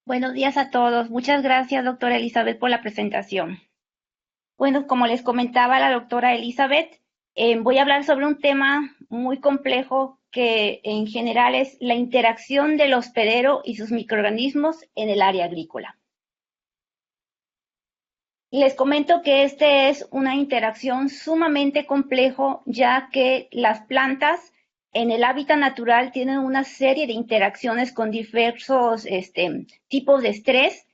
Buenos días a todos. Muchas gracias, doctora Elizabeth, por la presentación. Bueno, como les comentaba la doctora Elizabeth, voy a hablar sobre un tema muy complejo que en general es la interacción del hospedero y sus microorganismos en el área agrícola. Les comento que este es una interacción sumamente complejo, ya que las plantas en el hábitat natural tienen una serie de interacciones con diversos tipos de estrés.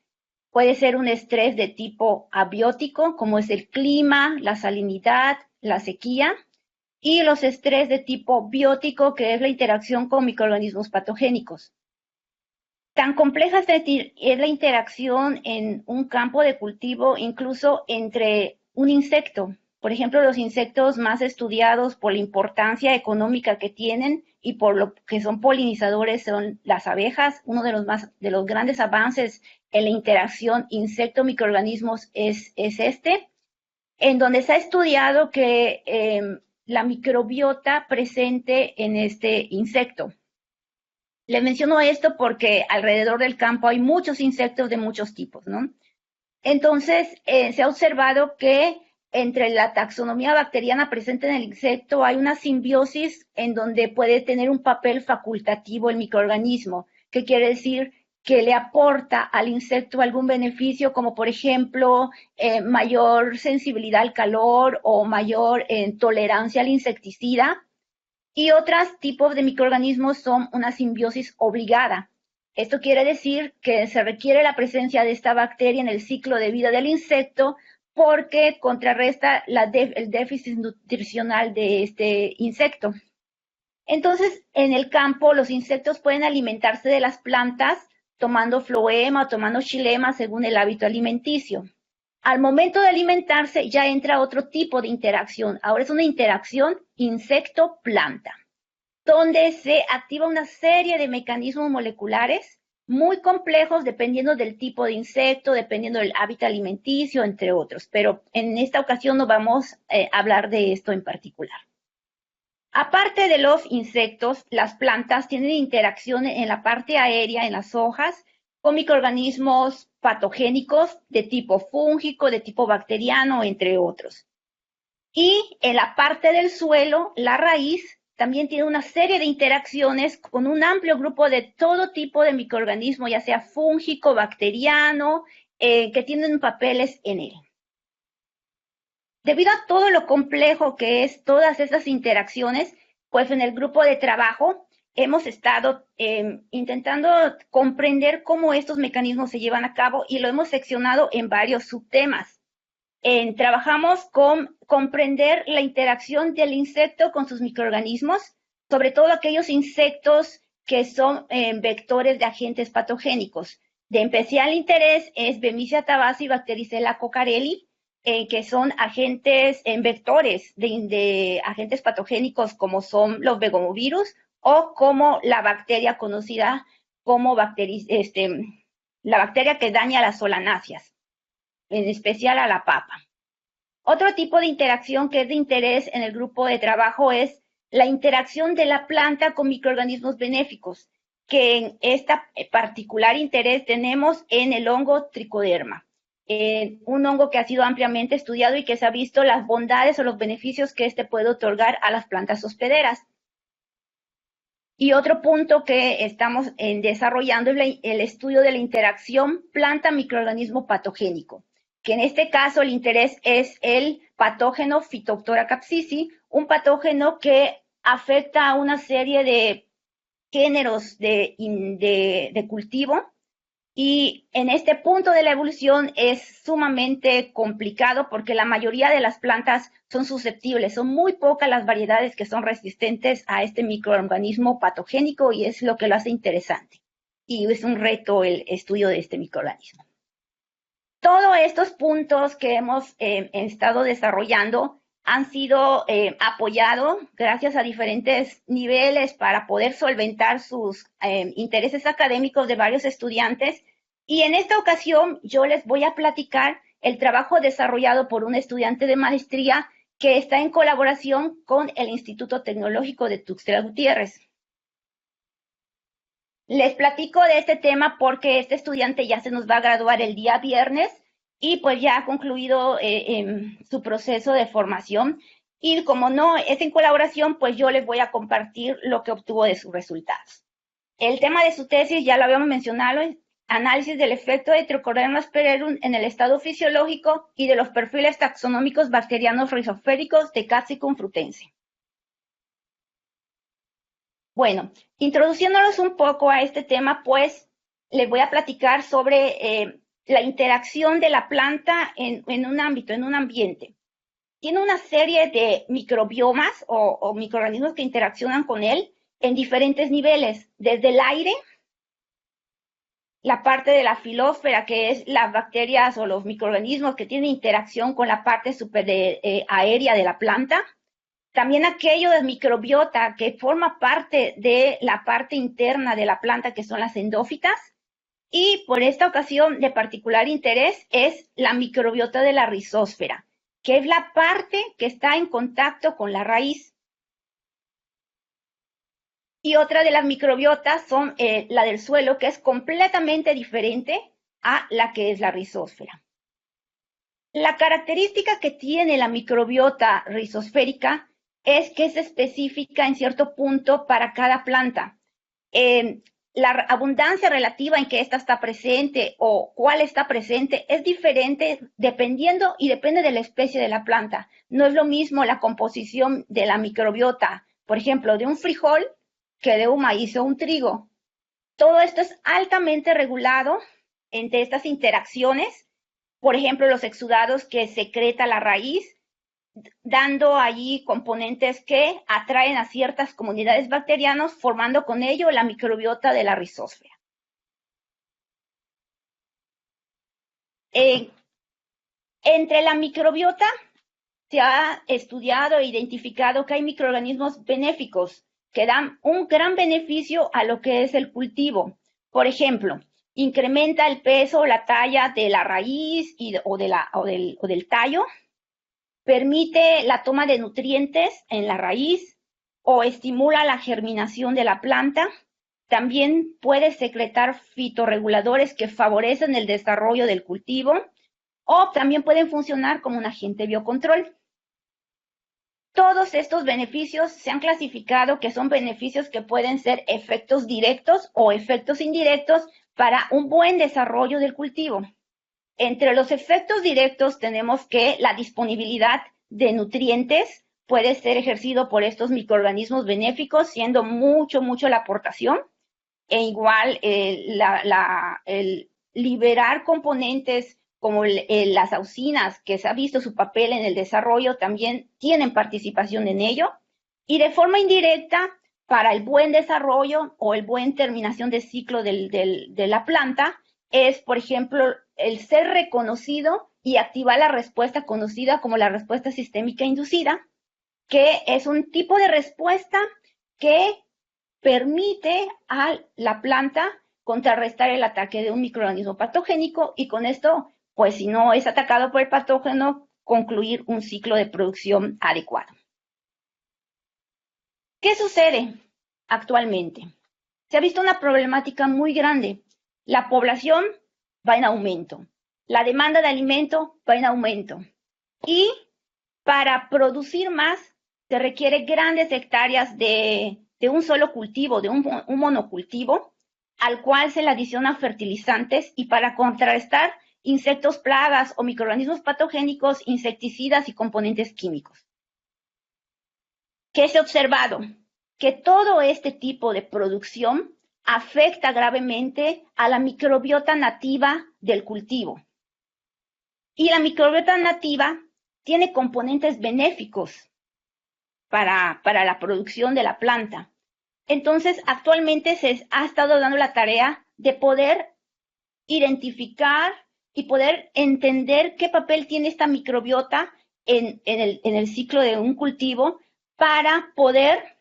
Puede ser un estrés de tipo abiótico, como es el clima, la salinidad, la sequía, y los estrés de tipo biótico, que es la interacción con microorganismos patogénicos. Tan compleja es la interacción en un campo de cultivo, incluso entre un insecto. Por ejemplo, los insectos más estudiados por la importancia económica que tienen y por lo que son polinizadores son las abejas. Uno de los grandes avances en la interacción insecto-microorganismos es este, en donde se ha estudiado que la microbiota presente en este insecto. Les menciono esto porque alrededor del campo hay muchos insectos de muchos tipos, ¿no? Entonces, se ha observado que entre la taxonomía bacteriana presente en el insecto hay una simbiosis en donde puede tener un papel facultativo el microorganismo, que quiere decir que le aporta al insecto algún beneficio, como por ejemplo mayor sensibilidad al calor o mayor tolerancia al insecticida, y otros tipos de microorganismos son una simbiosis obligada. Esto quiere decir que se requiere la presencia de esta bacteria en el ciclo de vida del insecto porque contrarresta el déficit nutricional de este insecto. Entonces, en el campo, los insectos pueden alimentarse de las plantas tomando floema o tomando xilema según el hábito alimenticio. Al momento de alimentarse ya entra otro tipo de interacción. Ahora es una interacción insecto-planta, donde se activa una serie de mecanismos moleculares muy complejos dependiendo del tipo de insecto, dependiendo del hábito alimenticio, entre otros. Pero en esta ocasión no vamos a hablar de esto en particular. Aparte de los insectos, las plantas tienen interacción en la parte aérea, en las hojas, con microorganismos patogénicos de tipo fúngico, de tipo bacteriano, entre otros. Y en la parte del suelo, la raíz también tiene una serie de interacciones con un amplio grupo de todo tipo de microorganismos, ya sea fúngico, bacteriano, que tienen papeles en él. Debido a todo lo complejo que es todas esas interacciones, pues en el grupo de trabajo hemos estado intentando comprender cómo estos mecanismos se llevan a cabo y lo hemos seccionado en varios subtemas. Trabajamos con comprender la interacción del insecto con sus microorganismos, sobre todo aquellos insectos que son vectores de agentes patogénicos. De especial interés es Bemisia tabasi y Bactericella cocarelli, que son agentes vectores de agentes patogénicos como son los begomovirus o como la bacteria conocida como la bacteria que daña las solanáceas, en especial a la papa. Otro tipo de interacción que es de interés en el grupo de trabajo es la interacción de la planta con microorganismos benéficos, que en este particular interés tenemos en el hongo tricoderma, un hongo que ha sido ampliamente estudiado y que se ha visto las bondades o los beneficios que este puede otorgar a las plantas hospederas. Y otro punto que estamos desarrollando es el estudio de la interacción planta-microorganismo patogénico, que en este caso el interés es el patógeno Phytophthora capsicii, un patógeno que afecta a una serie de géneros de cultivo, y en este punto de la evolución es sumamente complicado porque la mayoría de las plantas son susceptibles, son muy pocas las variedades que son resistentes a este microorganismo patogénico y es lo que lo hace interesante. Y es un reto el estudio de este microorganismo. Todos estos puntos que hemos estado desarrollando han sido apoyados gracias a diferentes niveles para poder solventar sus intereses académicos de varios estudiantes. Y en esta ocasión yo les voy a platicar el trabajo desarrollado por un estudiante de maestría que está en colaboración con el Instituto Tecnológico de Tuxtla Gutiérrez. Les platico de este tema porque este estudiante ya se nos va a graduar el día viernes y pues ya ha concluido su proceso de formación y como no es en colaboración, pues yo les voy a compartir lo que obtuvo de sus resultados. El tema de su tesis ya lo habíamos mencionado, análisis del efecto de Trichoderma aspererum en el estado fisiológico y de los perfiles taxonómicos bacterianos rizoféricos de Capsicum frutense. Bueno, introduciéndonos un poco a este tema, pues les voy a platicar sobre la interacción de la planta en un ámbito, en un ambiente. Tiene una serie de microbiomas o microorganismos que interaccionan con él en diferentes niveles, desde el aire, la parte de la filósfera, que es las bacterias o los microorganismos que tienen interacción con la parte aérea de la planta. También aquello de microbiota que forma parte de la parte interna de la planta, que son las endófitas. Y por esta ocasión de particular interés es la microbiota de la rizósfera, que es la parte que está en contacto con la raíz. Y otra de las microbiotas son la del suelo, que es completamente diferente a la que es la rizósfera. La característica que tiene la microbiota rizosférica es que es específica en cierto punto para cada planta. La abundancia relativa en que ésta está presente o cuál está presente es diferente dependiendo y depende de la especie de la planta. No es lo mismo la composición de la microbiota, por ejemplo, de un frijol que de un maíz o un trigo. Todo esto es altamente regulado entre estas interacciones, por ejemplo, los exudados que secreta la raíz, dando allí componentes que atraen a ciertas comunidades bacterianas, formando con ello la microbiota de la rizósfera. Entre la microbiota se ha estudiado e identificado que hay microorganismos benéficos que dan un gran beneficio a lo que es el cultivo. Por ejemplo, incrementa el peso o la talla de la raíz o del tallo, permite la toma de nutrientes en la raíz o estimula la germinación de la planta. También puede secretar fitorreguladores que favorecen el desarrollo del cultivo o también pueden funcionar como un agente biocontrol. Todos estos beneficios se han clasificado que son beneficios que pueden ser efectos directos o efectos indirectos para un buen desarrollo del cultivo. Entre los efectos directos tenemos que la disponibilidad de nutrientes puede ser ejercido por estos microorganismos benéficos, siendo mucho la aportación, e igual el liberar componentes como las auxinas, que se ha visto su papel en el desarrollo, también tienen participación en ello, y de forma indirecta, para el buen desarrollo o el buen terminación de ciclo de la planta, es, por ejemplo, el ser reconocido y activar la respuesta conocida como la respuesta sistémica inducida, que es un tipo de respuesta que permite a la planta contrarrestar el ataque de un microorganismo patogénico y con esto, pues si no es atacado por el patógeno, concluir un ciclo de producción adecuado. ¿Qué sucede actualmente? Se ha visto una problemática muy grande. La población va en aumento. La demanda de alimento va en aumento. Y para producir más se requiere grandes hectáreas de un solo cultivo, de un monocultivo, al cual se le adiciona fertilizantes y para contrarrestar insectos plagas o microorganismos patogénicos, insecticidas y componentes químicos. ¿Qué se ha observado? Que todo este tipo de producción afecta gravemente a la microbiota nativa del cultivo. Y la microbiota nativa tiene componentes benéficos para la producción de la planta. Entonces, actualmente se ha estado dando la tarea de poder identificar y poder entender qué papel tiene esta microbiota en el ciclo de un cultivo para poder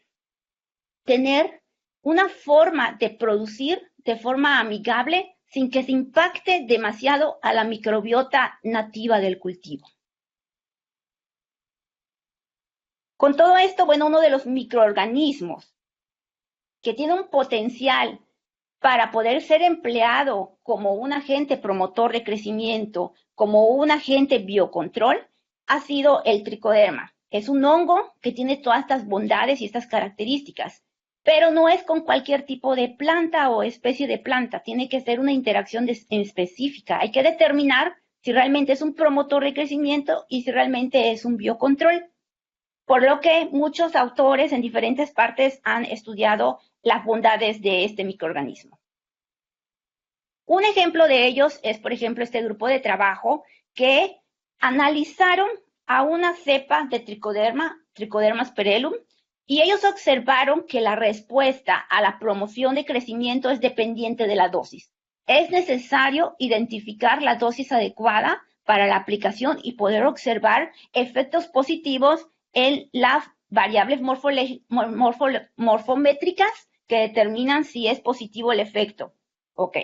tener una forma de producir de forma amigable sin que se impacte demasiado a la microbiota nativa del cultivo. Con todo esto, bueno, uno de los microorganismos que tiene un potencial para poder ser empleado como un agente promotor de crecimiento, como un agente biocontrol, ha sido el tricoderma. Es un hongo que tiene todas estas bondades y estas características, pero no es con cualquier tipo de planta o especie de planta. Tiene que ser una interacción específica. Hay que determinar si realmente es un promotor de crecimiento y si realmente es un biocontrol. Por lo que muchos autores en diferentes partes han estudiado las bondades de este microorganismo. Un ejemplo de ellos es, por ejemplo, este grupo de trabajo que analizaron a una cepa de Trichoderma sphaerorum, y ellos observaron que la respuesta a la promoción de crecimiento es dependiente de la dosis. Es necesario identificar la dosis adecuada para la aplicación y poder observar efectos positivos en las variables morfométricas que determinan si es positivo el efecto. Ok.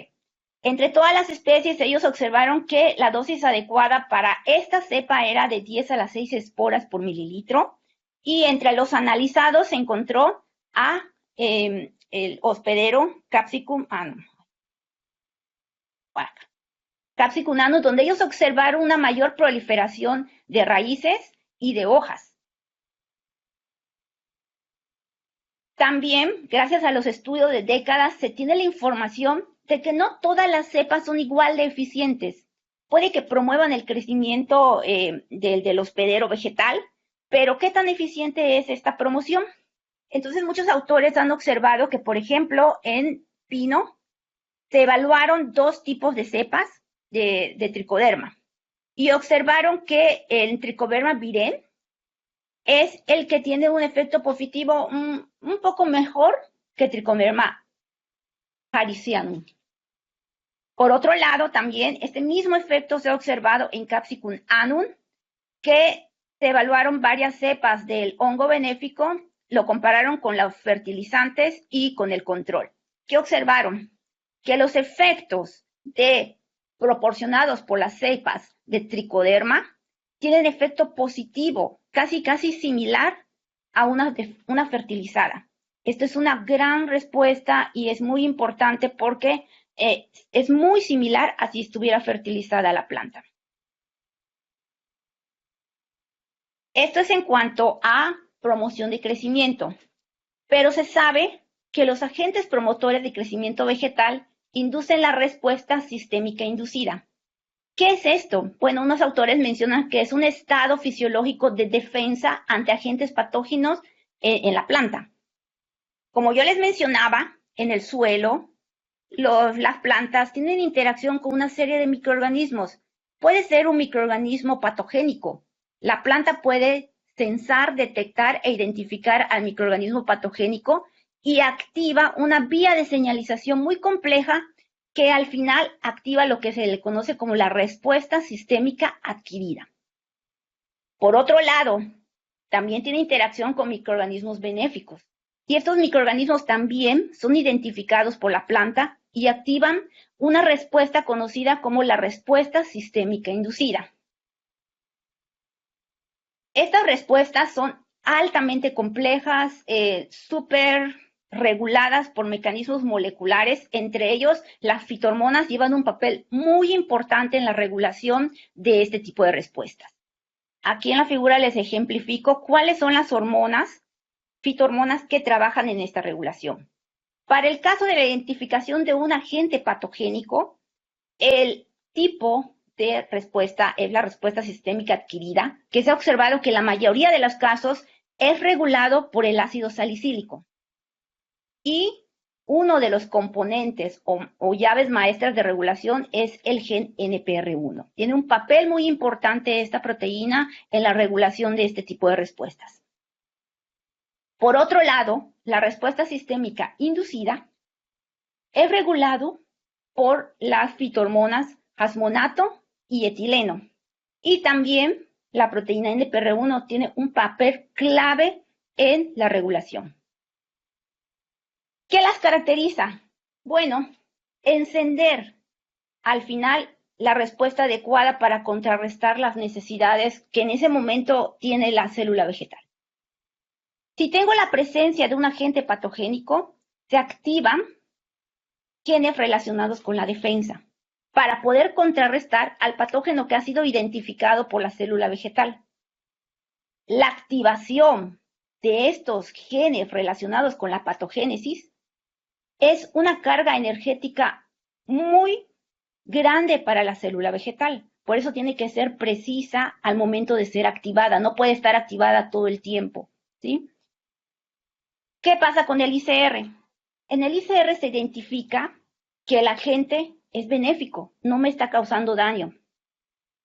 Entre todas las especies, ellos observaron que la dosis adecuada para esta cepa era de 10 a las 6 esporas por mililitro, y entre los analizados se encontró a el hospedero Capsicum annuum. Capsicum annuum, donde ellos observaron una mayor proliferación de raíces y de hojas. También, gracias a los estudios de décadas, se tiene la información de que no todas las cepas son igual de eficientes. Puede que promuevan el crecimiento del hospedero vegetal, pero ¿qué tan eficiente es esta promoción? Entonces, muchos autores han observado que, por ejemplo, en pino se evaluaron dos tipos de cepas de tricoderma y observaron que el tricoderma virén es el que tiene un efecto positivo un poco mejor que Trichoderma harrisianum. Por otro lado, también este mismo efecto se ha observado en Capsicum annum, que se evaluaron varias cepas del hongo benéfico, lo compararon con los fertilizantes y con el control. ¿Qué observaron? Que los efectos proporcionados por las cepas de tricoderma tienen efecto positivo, casi similar a una fertilizada. Esto es una gran respuesta y es muy importante porque es muy similar a si estuviera fertilizada la planta. Esto es en cuanto a promoción de crecimiento, pero se sabe que los agentes promotores de crecimiento vegetal inducen la respuesta sistémica inducida. ¿Qué es esto? Bueno, unos autores mencionan que es un estado fisiológico de defensa ante agentes patógenos en la planta. Como yo les mencionaba, en el suelo, las plantas tienen interacción con una serie de microorganismos. Puede ser un microorganismo patogénico. La planta puede censar, detectar e identificar al microorganismo patogénico y activa una vía de señalización muy compleja que al final activa lo que se le conoce como la respuesta sistémica adquirida. Por otro lado, también tiene interacción con microorganismos benéficos. Y estos microorganismos también son identificados por la planta y activan una respuesta conocida como la respuesta sistémica inducida. Estas respuestas son altamente complejas, súper reguladas por mecanismos moleculares. Entre ellos, las fitohormonas llevan un papel muy importante en la regulación de este tipo de respuestas. Aquí en la figura les ejemplifico cuáles son las fitohormonas que trabajan en esta regulación. Para el caso de la identificación de un agente patogénico, el tipo de respuesta es la respuesta sistémica adquirida, que se ha observado que en la mayoría de los casos es regulado por el ácido salicílico. Y uno de los componentes o llaves maestras de regulación es el gen NPR1. Tiene un papel muy importante esta proteína en la regulación de este tipo de respuestas. Por otro lado, la respuesta sistémica inducida es regulado por las fitohormonas jasmonato y etileno. Y también la proteína NPR1 tiene un papel clave en la regulación. ¿Qué las caracteriza? Bueno, encender al final la respuesta adecuada para contrarrestar las necesidades que en ese momento tiene la célula vegetal. Si tengo la presencia de un agente patogénico, se activan genes relacionados con la defensa para poder contrarrestar al patógeno que ha sido identificado por la célula vegetal. La activación de estos genes relacionados con la patogénesis es una carga energética muy grande para la célula vegetal. Por eso tiene que ser precisa al momento de ser activada. No puede estar activada todo el tiempo, ¿sí? ¿Qué pasa con el ICR? En el ICR se identifica que el agente es benéfico, no me está causando daño.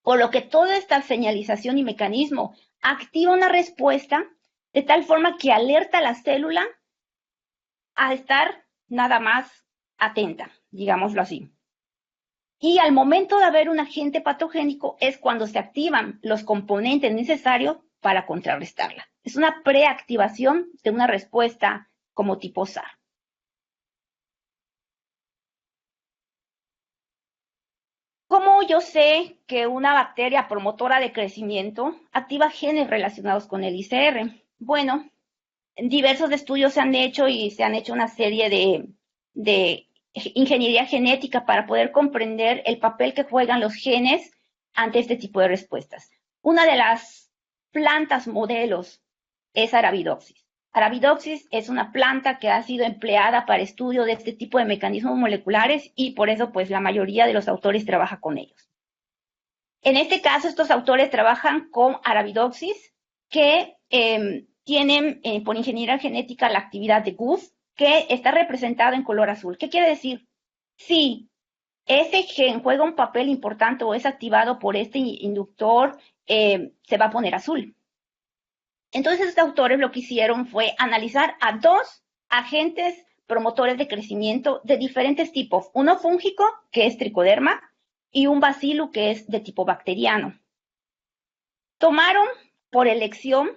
Por lo que toda esta señalización y mecanismo activa una respuesta de tal forma que alerta a la célula a estar nada más atenta, digámoslo así. Y al momento de haber un agente patogénico es cuando se activan los componentes necesarios para contrarrestarla. Es una preactivación de una respuesta como tipo SAR. ¿Cómo yo sé que una bacteria promotora de crecimiento activa genes relacionados con el ICR? Bueno, diversos estudios se han hecho y se han hecho una serie de ingeniería genética para poder comprender el papel que juegan los genes ante este tipo de respuestas. Una de las plantas modelos es Arabidopsis. Arabidopsis es una planta que ha sido empleada para estudio de este tipo de mecanismos moleculares y por eso pues la mayoría de los autores trabaja con ellos. En este caso, estos autores trabajan con Arabidopsis que tienen por ingeniería genética la actividad de GUS, que está representado en color azul. ¿Qué quiere decir? Si ese gen juega un papel importante o es activado por este inductor, se va a poner azul. Entonces, estos autores lo que hicieron fue analizar a dos agentes promotores de crecimiento de diferentes tipos. Uno fúngico, que es tricoderma, y un bacilo, que es de tipo bacteriano. Tomaron por elección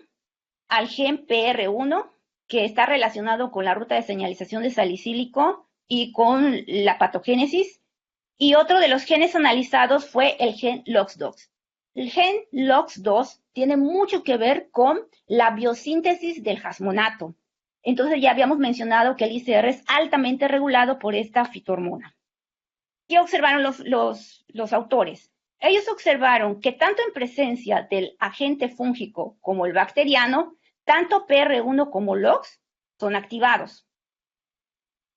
al gen PR1, que está relacionado con la ruta de señalización de salicílico y con la patogénesis, y otro de los genes analizados fue el gen LOX2. El gen LOX2 tiene mucho que ver con la biosíntesis del jasmonato. Entonces ya habíamos mencionado que el ICR es altamente regulado por esta fitohormona. ¿Qué observaron los autores? Ellos observaron que tanto en presencia del agente fúngico como el bacteriano, tanto PR1 como LOX son activados.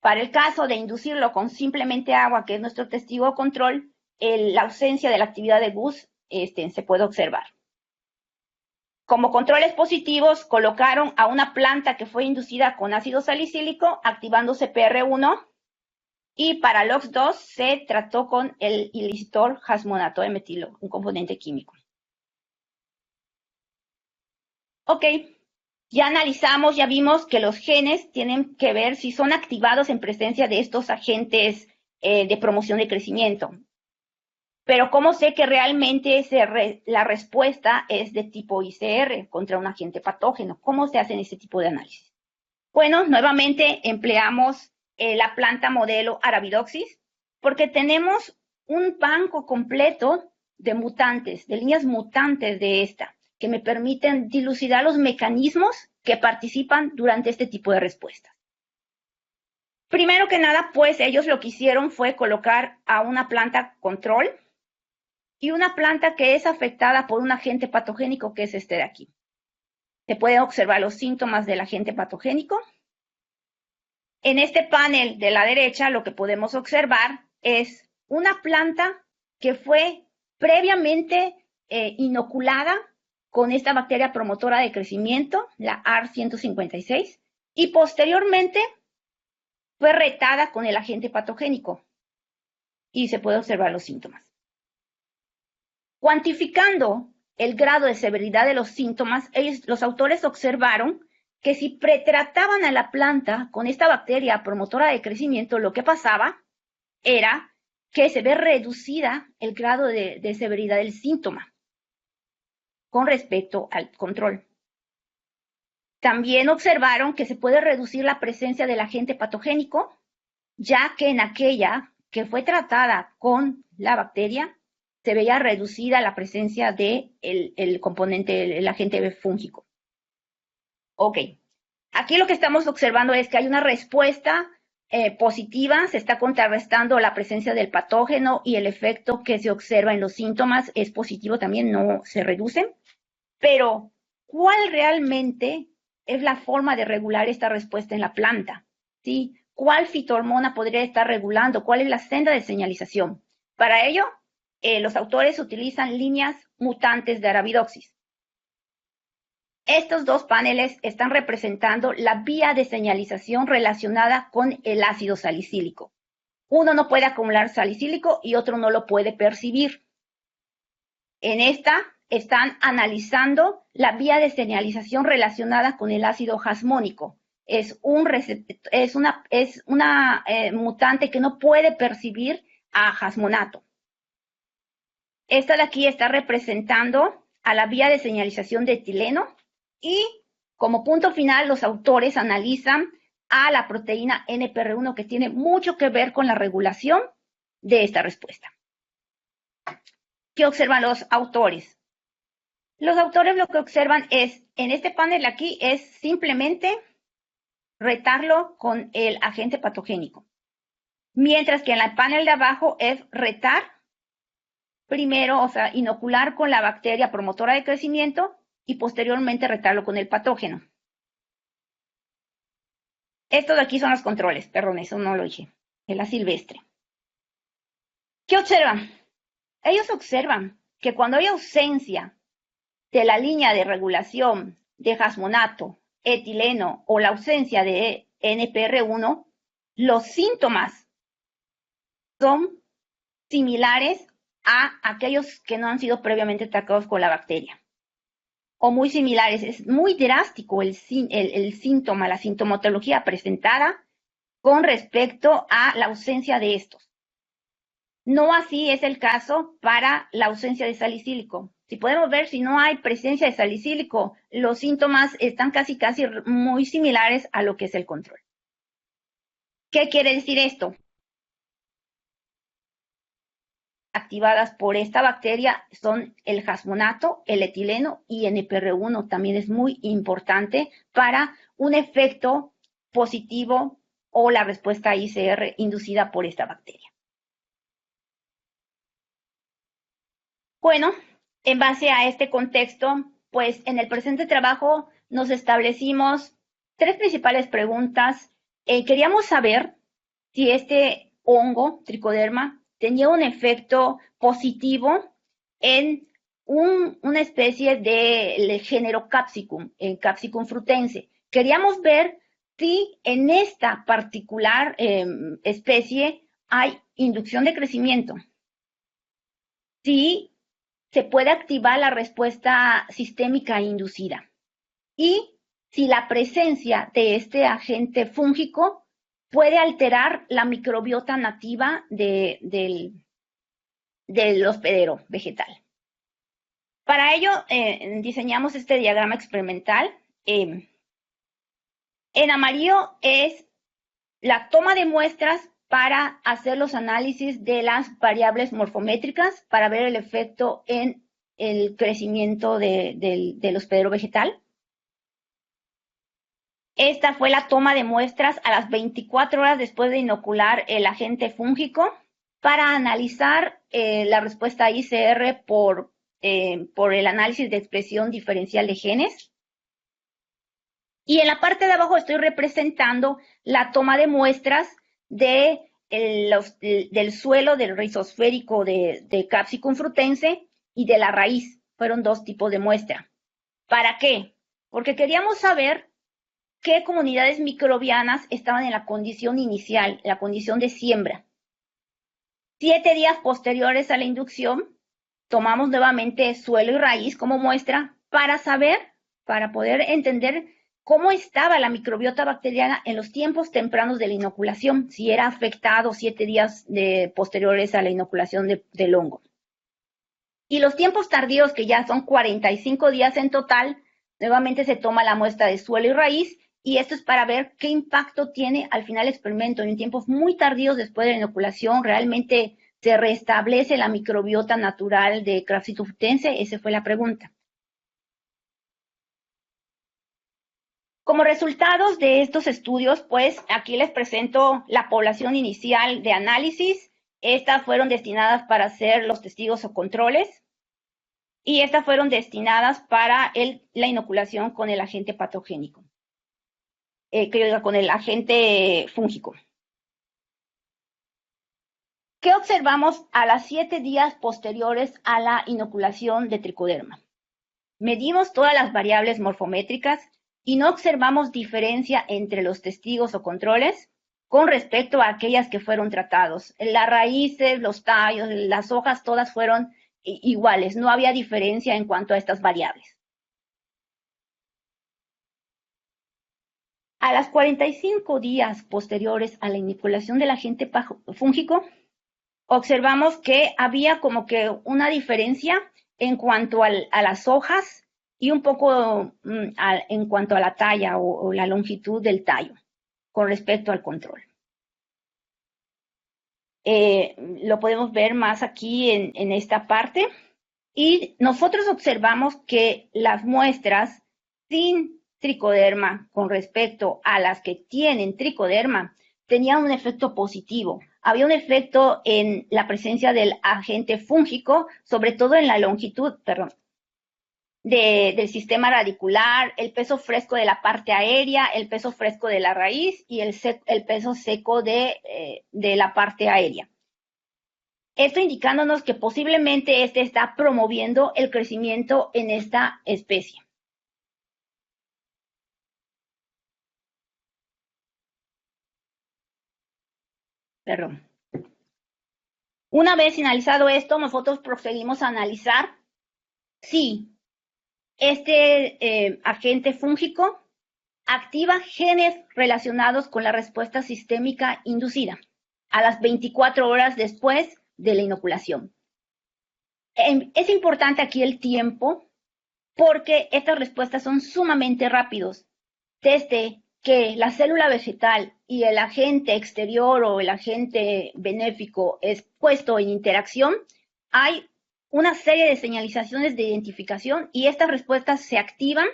Para el caso de inducirlo con simplemente agua, que es nuestro testigo control, la ausencia de la actividad de GUS se puede observar. Como controles positivos, colocaron a una planta que fue inducida con ácido salicílico, activándose PR1, y para LOX2 se trató con el ilicitol jasmonato de metilo, un componente químico. Ok, ya analizamos, ya vimos que los genes tienen que ver si son activados en presencia de estos agentes de promoción de crecimiento. Pero ¿cómo sé que realmente la respuesta es de tipo ICR contra un agente patógeno? ¿Cómo se hacen este tipo de análisis? Bueno, nuevamente empleamos la planta modelo Arabidopsis porque tenemos un banco completo de mutantes, de líneas mutantes de esta, que me permiten dilucidar los mecanismos que participan durante este tipo de respuestas. Primero que nada, pues ellos lo que hicieron fue colocar a una planta control y una planta que es afectada por un agente patogénico, que es este de aquí. Se pueden observar los síntomas del agente patogénico. En este panel de la derecha lo que podemos observar es una planta que fue previamente inoculada con esta bacteria promotora de crecimiento, la AR156, y posteriormente fue retada con el agente patogénico y se puede observar los síntomas. Cuantificando el grado de severidad de los síntomas, los autores observaron que si pretrataban a la planta con esta bacteria promotora de crecimiento, lo que pasaba era que se ve reducida el grado de severidad del síntoma con respecto al control. También observaron que se puede reducir la presencia del agente patogénico, ya que en aquella que fue tratada con la bacteria, se veía reducida la presencia del componente, el agente fúngico. Ok, aquí lo que estamos observando es que hay una respuesta positiva, se está contrarrestando la presencia del patógeno y el efecto que se observa en los síntomas es positivo también, no se reduce. Pero, ¿cuál realmente es la forma de regular esta respuesta en la planta? ¿Sí? ¿Cuál fitohormona podría estar regulando? ¿Cuál es la senda de señalización? Para ello, los autores utilizan líneas mutantes de Arabidopsis. Estos dos paneles están representando la vía de señalización relacionada con el ácido salicílico. Uno no puede acumular salicílico y otro no lo puede percibir. En esta están analizando la vía de señalización relacionada con el ácido jasmónico. Es una mutante que no puede percibir a jasmonato. Esta de aquí está representando a la vía de señalización de etileno y como punto final los autores analizan a la proteína NPR1 que tiene mucho que ver con la regulación de esta respuesta. ¿Qué observan los autores? Los autores lo que observan es, en este panel aquí, es simplemente retarlo con el agente patogénico. Mientras que en el panel de abajo es retar primero, o sea, inocular con la bacteria promotora de crecimiento y posteriormente retarlo con el patógeno. Estos de aquí son los controles, perdón, eso no lo dije, es la silvestre. ¿Qué observan? Ellos observan que cuando hay ausencia de la línea de regulación de jasmonato, etileno o la ausencia de NPR1, los síntomas son similares a aquellos que no han sido previamente atacados con la bacteria. O muy similares. Es muy drástico el síntoma, la sintomatología presentada con respecto a la ausencia de estos. No así es el caso para la ausencia de salicílico. Si podemos ver, si no hay presencia de salicílico, los síntomas están casi muy similares a lo que es el control. ¿Qué quiere decir esto? Activadas por esta bacteria son el jasmonato, el etileno y NPR1. También es muy importante para un efecto positivo o la respuesta ICR inducida por esta bacteria. Bueno, en base a este contexto, pues en el presente trabajo nos establecimos tres principales preguntas. Queríamos saber si este hongo, tricoderma, tenía un efecto positivo en una especie del género Capsicum, en Capsicum frutense. Queríamos ver si en esta particular especie hay inducción de crecimiento. Si se puede activar la respuesta sistémica inducida. Y si la presencia de este agente fúngico puede alterar la microbiota nativa del hospedero vegetal. Para ello, diseñamos este diagrama experimental. En amarillo es la toma de muestras para hacer los análisis de las variables morfométricas para ver el efecto en el crecimiento del hospedero vegetal. Esta fue la toma de muestras a las 24 horas después de inocular el agente fúngico para analizar la respuesta ICR por el análisis de expresión diferencial de genes. Y en la parte de abajo estoy representando la toma de muestras del suelo del rizosférico de Capsicum frutense y de la raíz. Fueron dos tipos de muestra. ¿Para qué? Porque queríamos saber qué comunidades microbianas estaban en la condición inicial, la condición de siembra. 7 días posteriores a la inducción, tomamos nuevamente suelo y raíz como muestra para poder entender cómo estaba la microbiota bacteriana en los tiempos tempranos de la inoculación, si era afectado 7 días posteriores a la inoculación del hongo. Y los tiempos tardíos, que ya son 45 días en total, nuevamente se toma la muestra de suelo y raíz, y esto es para ver qué impacto tiene al final el experimento. En tiempos muy tardíos después de la inoculación, realmente se restablece la microbiota natural de Capsicum frutense. Esa fue la pregunta. Como resultados de estos estudios, pues aquí les presento la población inicial de análisis. Estas fueron destinadas para ser los testigos o controles y estas fueron destinadas para la inoculación con el agente patogénico, con el agente fúngico. ¿Qué observamos a las 7 días posteriores a la inoculación de tricoderma? Medimos todas las variables morfométricas y no observamos diferencia entre los testigos o controles con respecto a aquellas que fueron tratados. Las raíces, los tallos, las hojas, todas fueron iguales, no había diferencia en cuanto a estas variables. A las 45 días posteriores a la inoculación del agente fúngico, observamos que había como que una diferencia en cuanto a las hojas y un poco en cuanto a la talla o la longitud del tallo con respecto al control. Lo podemos ver más aquí en esta parte. Y nosotros observamos que las muestras sin tricoderma con respecto a las que tienen tricoderma tenían un efecto positivo. Había un efecto en la presencia del agente fúngico, sobre todo en la longitud, del sistema radicular, el peso fresco de la parte aérea, el peso fresco de la raíz y el peso seco de la parte aérea. Esto indicándonos que posiblemente este está promoviendo el crecimiento en esta especie. Perdón. Una vez finalizado esto, nosotros proseguimos a analizar si este agente fúngico activa genes relacionados con la respuesta sistémica inducida a las 24 horas después de la inoculación. Es importante aquí el tiempo porque estas respuestas son sumamente rápidos. Desde que la célula vegetal y el agente exterior o el agente benéfico es puesto en interacción, hay una serie de señalizaciones de identificación y estas respuestas se activan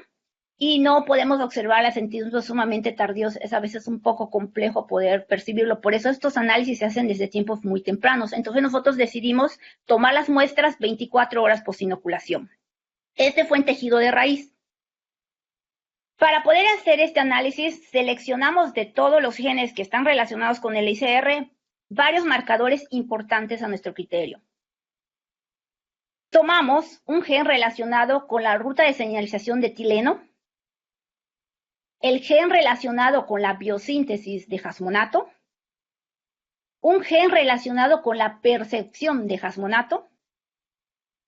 y no podemos observarlas en tiempos sumamente tardíos. Es a veces un poco complejo poder percibirlo. Por eso estos análisis se hacen desde tiempos muy tempranos. Entonces nosotros decidimos tomar las muestras 24 horas post inoculación. Este fue en tejido de raíz. Para poder hacer este análisis, seleccionamos de todos los genes que están relacionados con el ICR varios marcadores importantes a nuestro criterio. Tomamos un gen relacionado con la ruta de señalización de etileno, el gen relacionado con la biosíntesis de jasmonato, un gen relacionado con la percepción de jasmonato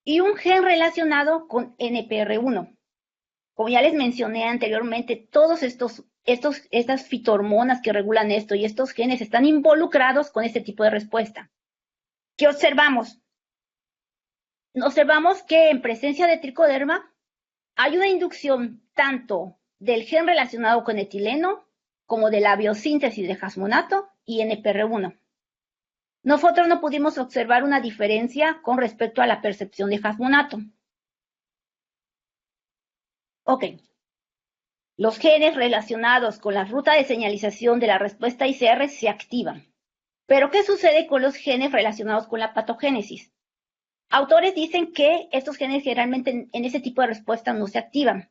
y un gen relacionado con NPR1. Como ya les mencioné anteriormente, todos estas fitohormonas que regulan esto y estos genes están involucrados con este tipo de respuesta. ¿Qué observamos? Observamos que en presencia de tricoderma hay una inducción tanto del gen relacionado con etileno como de la biosíntesis de jasmonato y NPR1. Nosotros no pudimos observar una diferencia con respecto a la percepción de jasmonato. Ok. Los genes relacionados con la ruta de señalización de la respuesta ICR se activan. Pero, ¿qué sucede con los genes relacionados con la patogénesis? Autores dicen que estos genes generalmente en ese tipo de respuesta no se activan.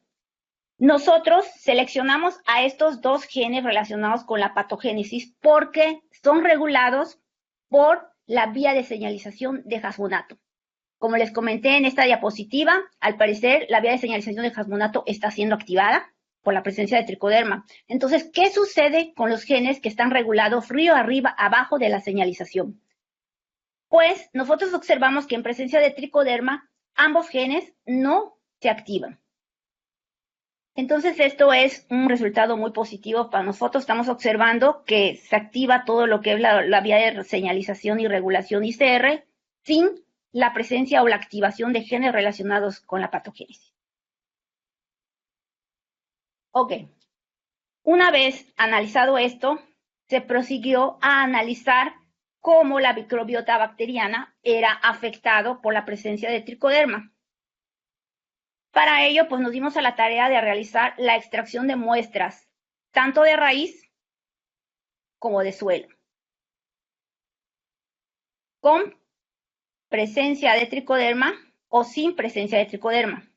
Nosotros seleccionamos a estos dos genes relacionados con la patogénesis porque son regulados por la vía de señalización de jasmonato. Como les comenté en esta diapositiva, al parecer la vía de señalización de jasmonato está siendo activada por la presencia de tricoderma. Entonces, ¿qué sucede con los genes que están regulados río arriba, abajo de la señalización? Pues nosotros observamos que en presencia de tricoderma, ambos genes no se activan. Entonces, esto es un resultado muy positivo para nosotros. Estamos observando que se activa todo lo que es la vía de señalización y regulación ICR sin la presencia o la activación de genes relacionados con la patogénesis. Ok. Una vez analizado esto, se prosiguió a analizar cómo la microbiota bacteriana era afectado por la presencia de tricoderma. Para ello, pues nos dimos a la tarea de realizar la extracción de muestras tanto de raíz como de suelo, con presencia de tricoderma o sin presencia de tricoderma.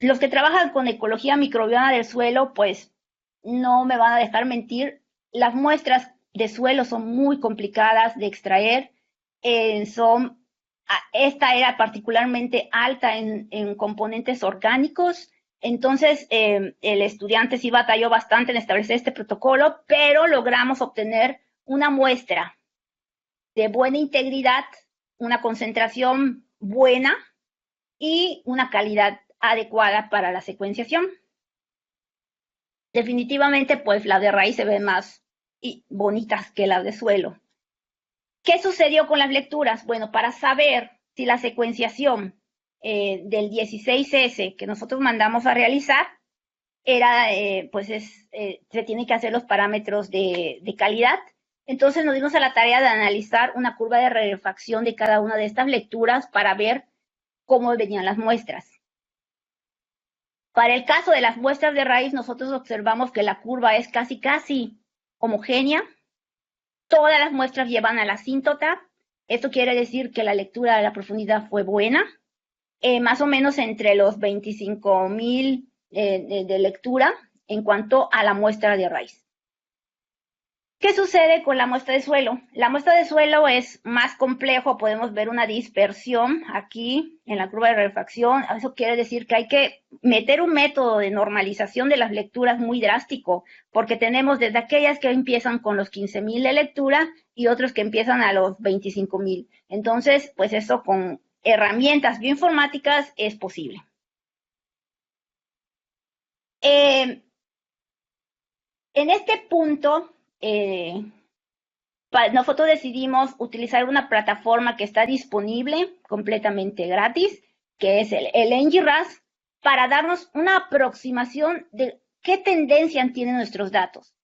Los que trabajan con ecología microbiana del suelo, pues no me van a dejar mentir, las muestras de suelo son muy complicadas de extraer, esta era particularmente alta en componentes orgánicos, entonces el estudiante sí batalló bastante en establecer este protocolo, pero logramos obtener una muestra de buena integridad, una concentración buena y una calidad adecuada para la secuenciación. Definitivamente, pues las de raíz se ven más bonitas que las de suelo. ¿Qué sucedió con las lecturas? Bueno, para saber si la secuenciación del 16S que nosotros mandamos a realizar era, se tienen que hacer los parámetros de calidad. Entonces nos dimos a la tarea de analizar una curva de rarefacción de cada una de estas lecturas para ver cómo venían las muestras. Para el caso de las muestras de raíz, nosotros observamos que la curva es casi homogénea. Todas las muestras llevan a la asíntota. Esto quiere decir que la lectura de la profundidad fue buena, más o menos entre los 25,000 de lectura en cuanto a la muestra de raíz. ¿Qué sucede con la muestra de suelo? La muestra de suelo es más complejo, podemos ver una dispersión aquí en la curva de rarefacción. Eso quiere decir que hay que meter un método de normalización de las lecturas muy drástico, porque tenemos desde aquellas que empiezan con los 15,000 de lectura y otros que empiezan a los 25,000. Entonces, pues eso con herramientas bioinformáticas es posible. En este punto, nosotros decidimos utilizar una plataforma que está disponible completamente gratis, que es el NGRAS, para darnos una aproximación de qué tendencia tienen nuestros datos,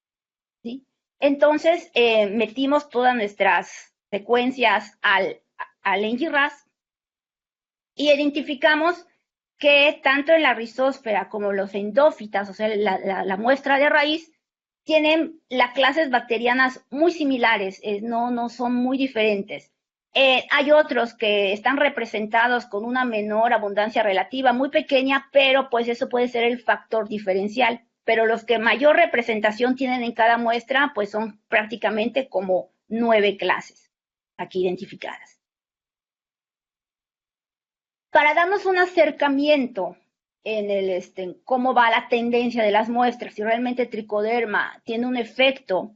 ¿sí? Entonces, metimos todas nuestras secuencias al NGRAS y identificamos que tanto en la rizósfera como los endófitas, o sea, la muestra de raíz, tienen las clases bacterianas muy similares, no son muy diferentes. Hay otros que están representados con una menor abundancia relativa, muy pequeña, pero pues eso puede ser el factor diferencial. Pero los que mayor representación tienen en cada muestra, pues son prácticamente como 9 clases aquí identificadas. Para darnos un acercamiento en cómo va la tendencia de las muestras, si realmente tricoderma tiene un efecto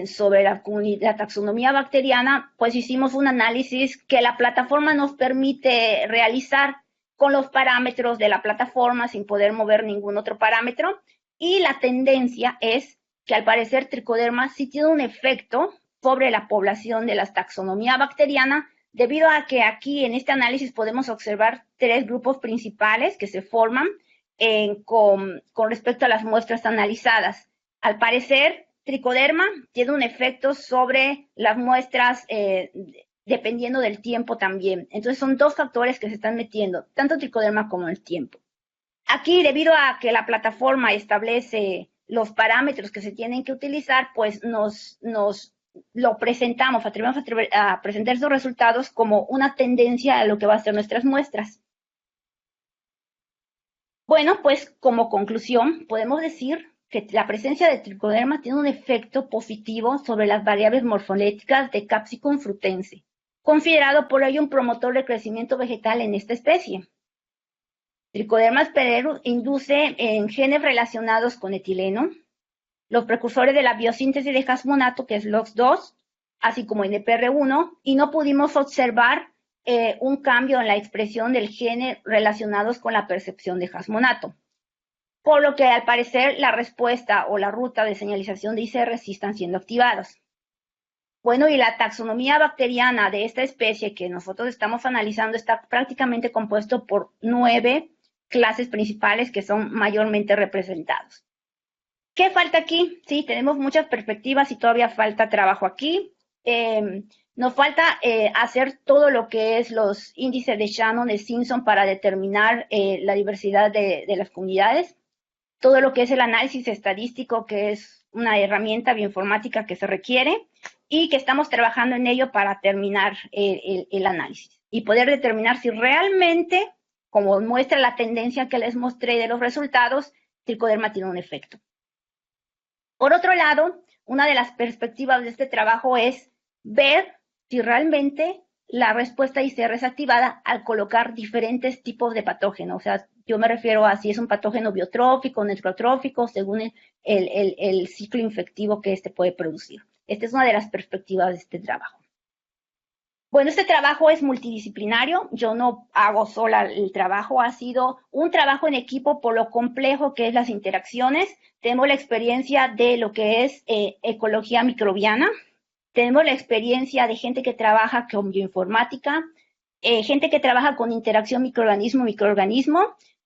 sobre la taxonomía bacteriana, pues hicimos un análisis que la plataforma nos permite realizar con los parámetros de la plataforma sin poder mover ningún otro parámetro, y la tendencia es que al parecer tricoderma sí tiene un efecto sobre la población de la taxonomía bacteriana, debido a que aquí en este análisis podemos observar 3 grupos principales que se forman con respecto a las muestras analizadas. Al parecer, tricoderma tiene un efecto sobre las muestras dependiendo del tiempo también. Entonces son 2 factores que se están metiendo, tanto tricoderma como el tiempo. Aquí, debido a que la plataforma establece los parámetros que se tienen que utilizar, pues nos lo presentamos, atrevemos a presentar esos resultados como una tendencia a lo que va a ser nuestras muestras. Bueno, pues como conclusión, podemos decir que la presencia de tricoderma tiene un efecto positivo sobre las variables morfológicas de Capsicum frutense, considerado por ello un promotor de crecimiento vegetal en esta especie. Tricoderma aspergillus induce en genes relacionados con etileno, los precursores de la biosíntesis de jasmonato, que es LOX2, así como NPR1, y no pudimos observar un cambio en la expresión del gene relacionados con la percepción de jasmonato, por lo que al parecer la respuesta o la ruta de señalización de ICR sí están siendo activados. Bueno, y la taxonomía bacteriana de esta especie que nosotros estamos analizando está prácticamente compuesto por 9 clases principales que son mayormente representados. ¿Qué falta aquí? Sí, tenemos muchas perspectivas y todavía falta trabajo aquí. Nos falta hacer todo lo que es los índices de Shannon, de Simpson, para determinar la diversidad de las comunidades. todo lo que es el análisis estadístico, que es una herramienta bioinformática que se requiere y que estamos trabajando en ello para terminar el análisis y poder determinar si realmente, como muestra la tendencia que les mostré de los resultados, tricoderma tiene un efecto. Por otro lado, una de las perspectivas de este trabajo es ver si realmente la respuesta ICR es activada al colocar diferentes tipos de patógenos. O sea, yo me refiero a si es un patógeno biotrófico, necrotrófico, según el ciclo infectivo que este puede producir. Esta es una de las perspectivas de este trabajo. Bueno, este trabajo es multidisciplinario, yo no hago sola el trabajo, ha sido un trabajo en equipo por lo complejo que es las interacciones. Tenemos la experiencia de lo que es ecología microbiana, tenemos la experiencia de gente que trabaja con bioinformática, gente que trabaja con interacción microorganismo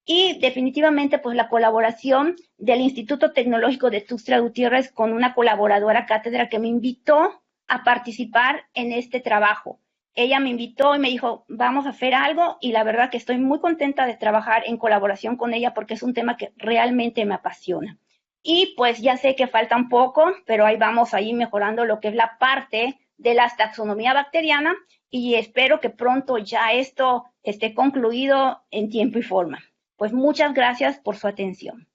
y definitivamente pues la colaboración del Instituto Tecnológico de Tuxtla Gutiérrez con una colaboradora cátedra que me invitó a participar en este trabajo. Ella me invitó y me dijo, vamos a hacer algo y la verdad que estoy muy contenta de trabajar en colaboración con ella porque es un tema que realmente me apasiona. Y pues ya sé que falta un poco, pero ahí vamos ahí mejorando lo que es la parte de la taxonomía bacteriana y espero que pronto ya esto esté concluido en tiempo y forma. Pues muchas gracias por su atención.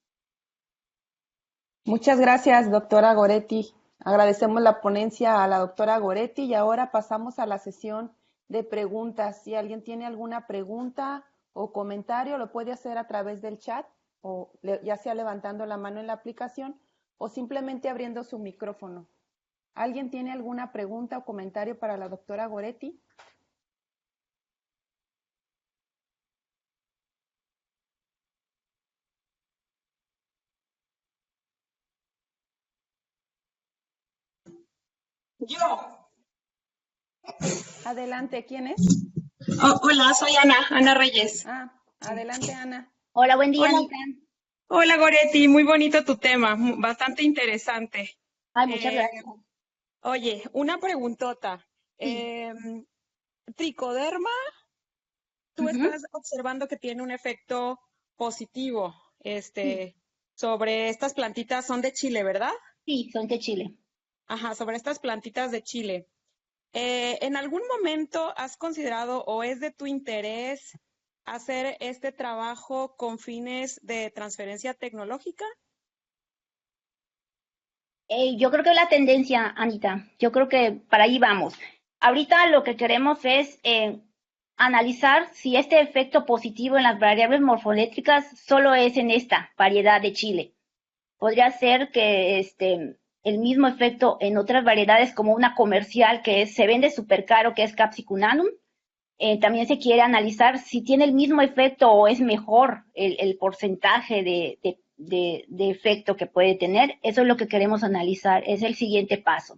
Muchas gracias, doctora Goretti. Agradecemos la ponencia a la doctora Goretti y ahora pasamos a la sesión de preguntas. Si alguien tiene alguna pregunta o comentario, lo puede hacer a través del chat, o ya sea levantando la mano en la aplicación o simplemente abriendo su micrófono. ¿Alguien tiene alguna pregunta o comentario para la doctora Goretti? Yo. Adelante, ¿quién es? Hola, soy Ana Reyes. Adelante, Ana. Hola, buen día, Hola, Anita. hola Goretti, muy bonito tu tema, bastante interesante. Ay, muchas Eh, gracias. Oye, una preguntota. Sí. Tricoderma, tú Uh-huh. estás observando que tiene un efecto positivo, Sí, sobre estas plantitas, son de Chile, ¿verdad? sí, son de Chile. Ajá, sobre estas plantitas de Chile. ¿En algún momento has considerado o es de tu interés hacer este trabajo con fines de transferencia tecnológica? Yo creo que la tendencia, Anita, yo creo que para ahí vamos. Ahorita lo que queremos es analizar si este efecto positivo en las variables morfoeléctricas solo es en esta variedad de Chile. Podría ser que el mismo efecto en otras variedades como una comercial se vende súper caro, que es Capsicum. También se quiere analizar si tiene el mismo efecto o es mejor el porcentaje de efecto que puede tener. Eso es lo que queremos analizar, es el siguiente paso.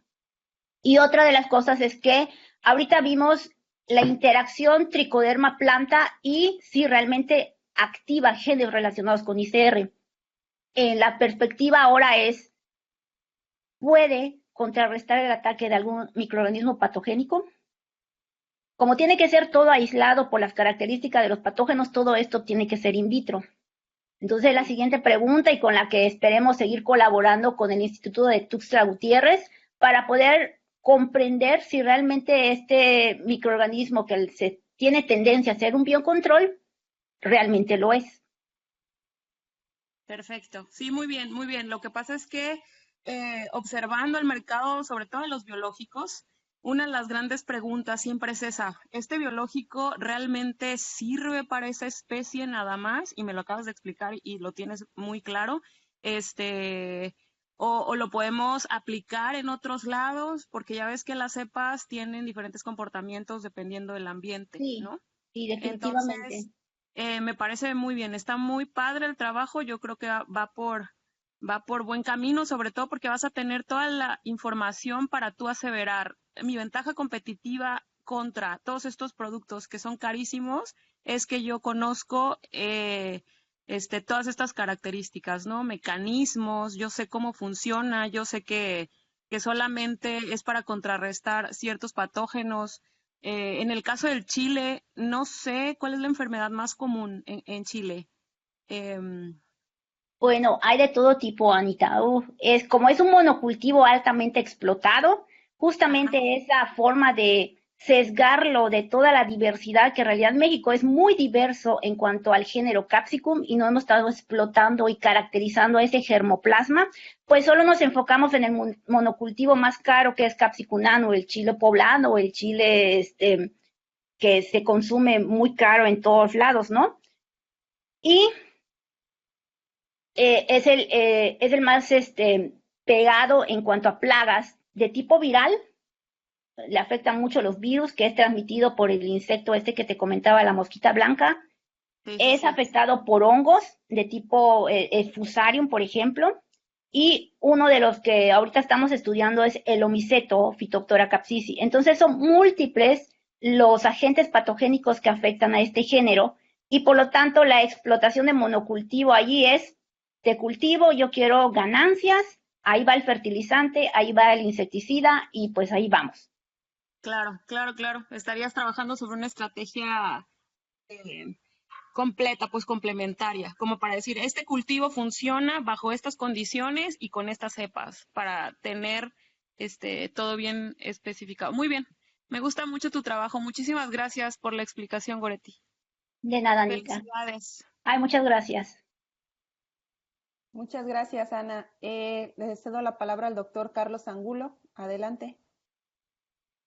Y otra de las cosas es que ahorita vimos la interacción tricoderma-planta y si realmente activa genes relacionados con ICR. La perspectiva ahora es, ¿puede contrarrestar el ataque de algún microorganismo patogénico? Como tiene que ser todo aislado por las características de los patógenos, todo esto tiene que ser in vitro. Entonces, la siguiente pregunta y con la que esperemos seguir colaborando con el Instituto de Tuxtla Gutiérrez para poder comprender si realmente este microorganismo que se tiene tendencia a ser un biocontrol realmente lo es. Perfecto. Sí, muy bien, muy bien. Lo que pasa es que observando el mercado, sobre todo en los biológicos, una de las grandes preguntas siempre es esa, ¿este biológico realmente sirve para esa especie nada más? Y me lo acabas de explicar y lo tienes muy claro. Este, o lo podemos aplicar en otros lados, porque ya ves que las cepas tienen diferentes comportamientos dependiendo del ambiente, Sí, ¿no? sí, definitivamente. Entonces, me parece muy bien, está muy padre el trabajo, yo creo que va por buen camino, sobre todo porque vas a tener toda la información para tú aseverar mi ventaja competitiva contra todos estos productos que son carísimos, es que yo conozco todas estas características, ¿no? Mecanismos, yo sé cómo funciona, yo sé que solamente es para contrarrestar ciertos patógenos. En el caso del Chile, no sé cuál es la enfermedad más común en Chile. Em, Bueno, hay de todo tipo, Anita. Es como es un monocultivo altamente explotado, Ajá, justamente esa forma de sesgarlo de toda la diversidad, que en realidad México es muy diverso en cuanto al género Capsicum y no hemos estado explotando y caracterizando ese germoplasma, pues solo nos enfocamos en el monocultivo más caro que es Capsicum nano, el chile poblano o el chile que se consume muy caro en todos lados, ¿no? Y es el más pegado en cuanto a plagas de tipo viral. Le afectan mucho los virus, que es transmitido por el insecto este que te comentaba, la mosquita blanca. sí, sí, Es sí. afectado por hongos de tipo Fusarium, por ejemplo. Y uno de los que ahorita estamos estudiando es el omiceto, Phytophthora capsicii. Entonces son múltiples los agentes patogénicos que afectan a este género y por lo tanto la explotación de monocultivo allí es, te cultivo, yo quiero ganancias, ahí va el fertilizante, ahí va el insecticida y pues ahí vamos. Claro, claro, claro. Estarías trabajando sobre una estrategia eh, completa, pues complementaria, como para decir, este cultivo funciona bajo estas condiciones y con estas cepas, para tener todo bien especificado. Muy bien, me gusta mucho tu trabajo. Muchísimas gracias por la explicación, Goretti. De nada, Anita. Felicidades. Ay, muchas gracias. Muchas gracias, Ana. Le cedo la palabra al doctor Carlos Angulo. Adelante.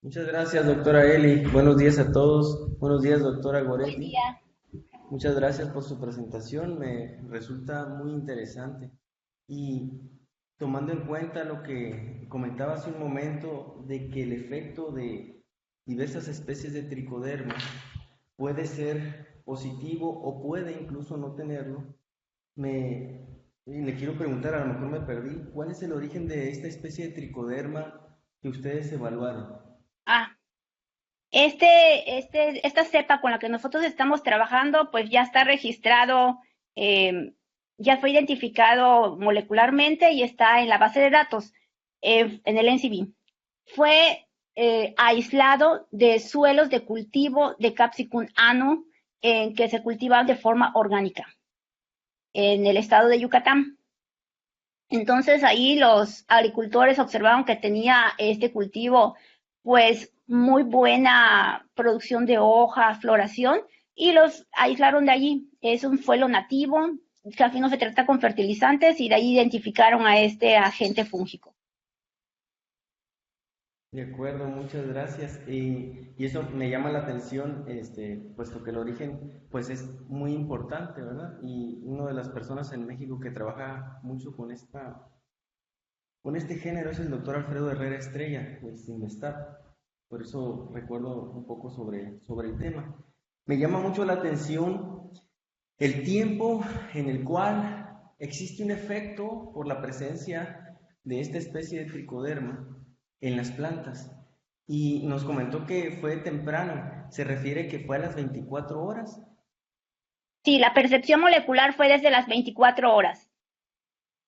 Muchas gracias, doctora Eli. Buenos días a todos. Buenos días, doctora Buen Goretti. día. Muchas gracias por su presentación. Me resulta muy interesante. Y tomando en cuenta lo que comentaba hace un momento de que el efecto de diversas especies de tricoderma puede ser positivo o puede incluso no tenerlo, y le quiero preguntar, a lo mejor me perdí, ¿cuál es el origen de esta especie de tricoderma que ustedes evaluaron? Ah, esta cepa con la que nosotros estamos trabajando, pues ya está registrado, eh, ya fue identificado molecularmente y está en la base de datos, en el NCB. Fue aislado de suelos de cultivo de Capsicum anno en que se cultivan de forma orgánica en el estado de Yucatán. Entonces ahí los agricultores observaron que tenía este cultivo pues muy buena producción de hoja, floración y los aislaron de allí. Es un suelo nativo, casi no se trata con fertilizantes y de ahí identificaron a este agente fúngico. De acuerdo, muchas gracias. Y eso me llama la atención, puesto que el origen, pues es muy importante, ¿verdad? Y una de las personas en México que trabaja mucho con este género es el doctor Alfredo Herrera Estrella, del CINVESTAB. Por eso recuerdo un poco sobre el tema. Me llama mucho la atención el tiempo en el cual existe un efecto por la presencia de esta especie de tricoderma en las plantas. Y nos comentó que fue temprano, se refiere que fue a las 24 horas. Sí, la percepción molecular fue desde las 24 horas.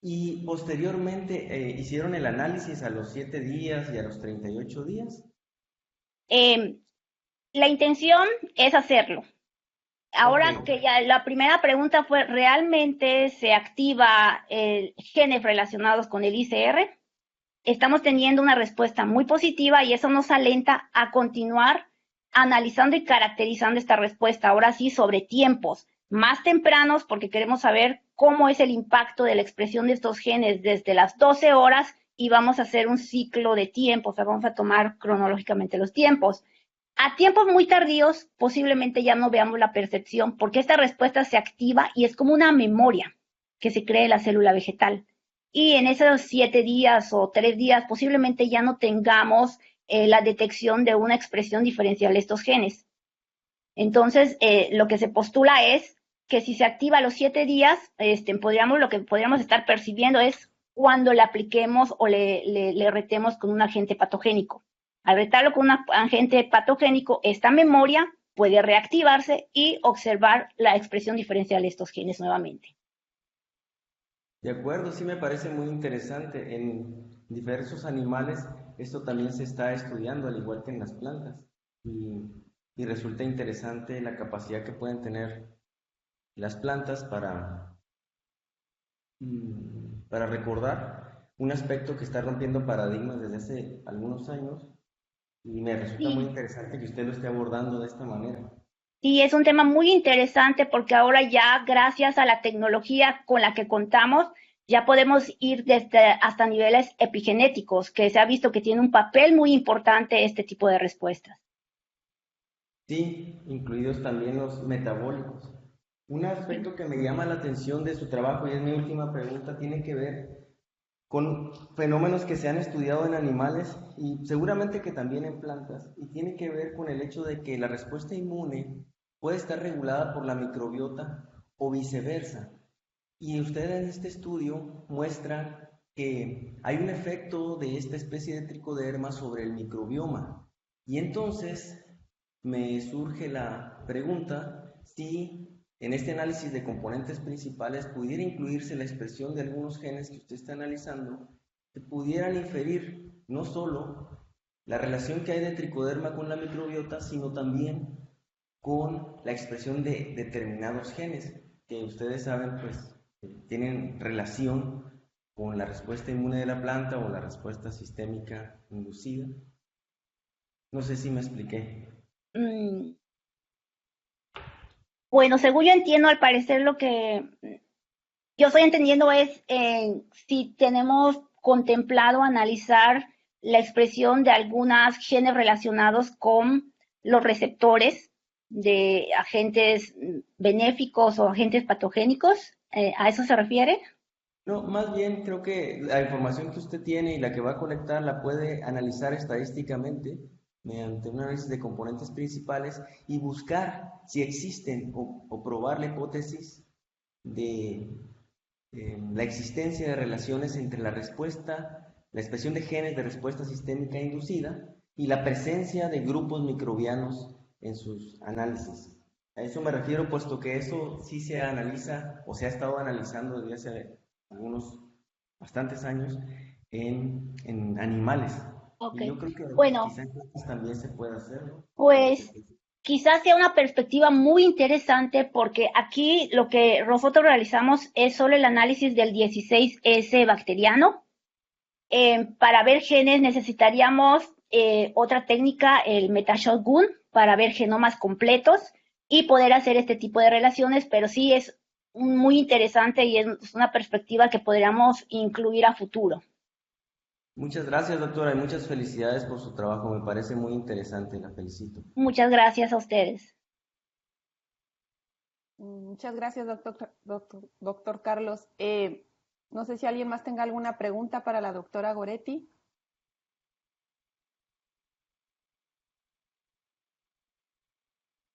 Y posteriormente hicieron el análisis a los 7 días y a los 38 días. Eh, la intención es hacerlo. Ok, Ahora que ya la primera pregunta fue, ¿realmente se activa genes relacionados con el ICR? Estamos teniendo una respuesta muy positiva y eso nos alenta a continuar analizando y caracterizando esta respuesta, ahora sí, sobre tiempos más tempranos, porque queremos saber cómo es el impacto de la expresión de estos genes desde las 12 horas y vamos a hacer un ciclo de tiempos, o sea, vamos a tomar cronológicamente los tiempos. A tiempos muy tardíos, posiblemente ya no veamos la percepción, porque esta respuesta se activa y es como una memoria que se crea en la célula vegetal. Y en esos 7 días o 3 días, posiblemente ya no tengamos la detección de una expresión diferencial de estos genes. Entonces, lo que se postula es que si se activa a los 7 días, lo que podríamos estar percibiendo es cuando le apliquemos o le retemos con un agente patogénico. Al retarlo con un agente patogénico, esta memoria puede reactivarse y observar la expresión diferencial de estos genes nuevamente. de acuerdo, sí me parece muy interesante. En diversos animales esto también se está estudiando, al igual que en las plantas. Y, y resulta interesante la capacidad que pueden tener las plantas para para recordar un aspecto que está rompiendo paradigmas desde hace algunos años y me resulta muy Sí, interesante que usted lo esté abordando de esta manera. sí, es un tema muy interesante porque ahora ya gracias a la tecnología con la que contamos, ya podemos ir desde hasta niveles epigenéticos, que se ha visto que tiene un papel muy importante este tipo de respuestas. Sí, incluidos también los metabólicos. Un Sí. aspecto que me llama la atención de su trabajo, y es mi última pregunta, tiene que ver con fenómenos que se han estudiado en animales y seguramente que también en plantas, y tiene que ver con el hecho de que la respuesta inmune puede estar regulada por la microbiota o viceversa. Y usted en este estudio muestra que hay un efecto de esta especie de tricoderma sobre el microbioma. Y entonces me surge la pregunta si en este análisis de componentes principales pudiera incluirse la expresión de algunos genes que usted está analizando, que pudieran inferir no solo la relación que hay de tricoderma con la microbiota, sino también con la expresión de determinados genes, que ustedes saben, pues, tienen relación con la respuesta inmune de la planta o la respuesta sistémica inducida. No sé si me expliqué. Mm, bueno, según yo entiendo, al parecer lo que yo estoy entendiendo es si tenemos contemplado analizar la expresión de algunos genes relacionados con los receptores de agentes benéficos o agentes patogénicos. ¿A eso se refiere? No, más bien creo que la información que usted tiene y la que va a colectar la puede analizar estadísticamente mediante un análisis de componentes principales y buscar si existen o probar la hipótesis de la existencia de relaciones entre la respuesta, la expresión de genes de respuesta sistémica inducida y la presencia de grupos microbianos en sus análisis. A eso me refiero, puesto que eso sí se analiza o se ha estado analizando desde hace algunos bastantes años en animales. Ok. Y yo creo que Bueno, quizás también se puede hacer, ¿no? pues quizás sea una perspectiva muy interesante porque aquí lo que nosotros realizamos es solo el análisis del 16S bacteriano. Para ver genes necesitaríamos otra técnica, el MetaShotgun, para ver genomas completos y poder hacer este tipo de relaciones, pero sí es muy interesante y es una perspectiva que podríamos incluir a futuro. Muchas gracias, doctora, y muchas felicidades por su trabajo. Me parece muy interesante, la felicito. Muchas gracias a ustedes. Muchas gracias, doctor Carlos. No sé si alguien más tenga alguna pregunta para la doctora Goretti.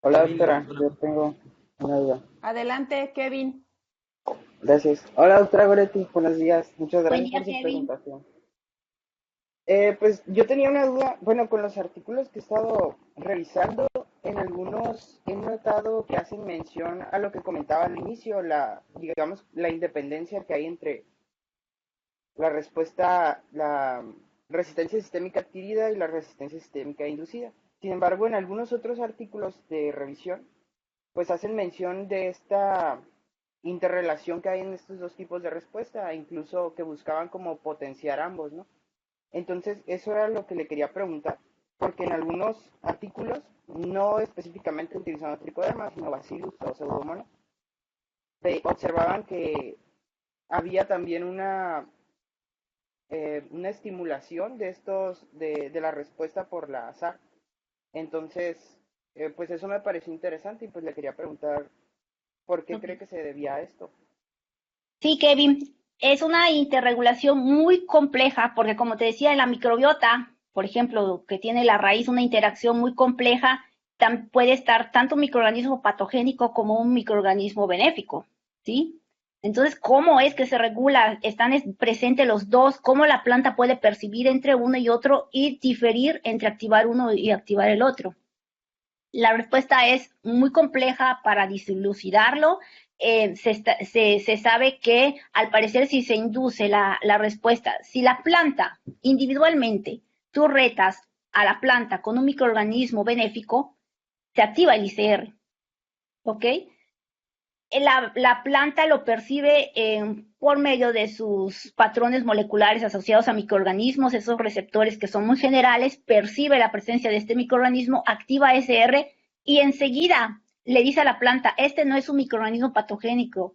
Hola Kevin, doctora, doctora. yo tengo una duda. Adelante, Kevin. Gracias. Hola doctora Goretti, buenos días. Muchas Buen gracias día, por su Kevin. presentación. Pues yo tenía una duda, bueno, con los artículos que he estado revisando, en algunos he notado que hacen mención a lo que comentaba al inicio, digamos, la independencia que hay entre la resistencia sistémica adquirida y la resistencia sistémica inducida. Sin embargo, en algunos otros artículos de revisión, pues hacen mención de esta interrelación que hay en estos dos tipos de respuesta, e incluso que buscaban como potenciar ambos, ¿no? Entonces, eso era lo que le quería preguntar, porque en algunos artículos, no específicamente utilizando tricoderma, sino bacillus o pseudomonas, observaban que había también una estimulación de la respuesta por la SAR. Entonces, pues eso me pareció interesante y pues le quería preguntar por qué cree Okay. que se debía a esto. Sí, Kevin, es una interregulación muy compleja porque como te decía, en la microbiota, por ejemplo, que tiene la raíz una interacción muy compleja, puede estar tanto un microorganismo patogénico como un microorganismo benéfico, ¿sí? Entonces, ¿cómo es que se regula? Están presentes los dos, ¿cómo la planta puede percibir entre uno y otro y diferir entre activar uno y activar el otro? La respuesta es muy compleja para dilucidarlo. Se sabe que al parecer si se induce la respuesta, si la planta individualmente, tú retas a la planta con un microorganismo benéfico, se activa el ICR, ¿ok? La planta lo percibe por medio de sus patrones moleculares asociados a microorganismos, esos receptores que son muy generales, percibe la presencia de este microorganismo, activa SR y enseguida le dice a la planta, este no es un microorganismo patogénico,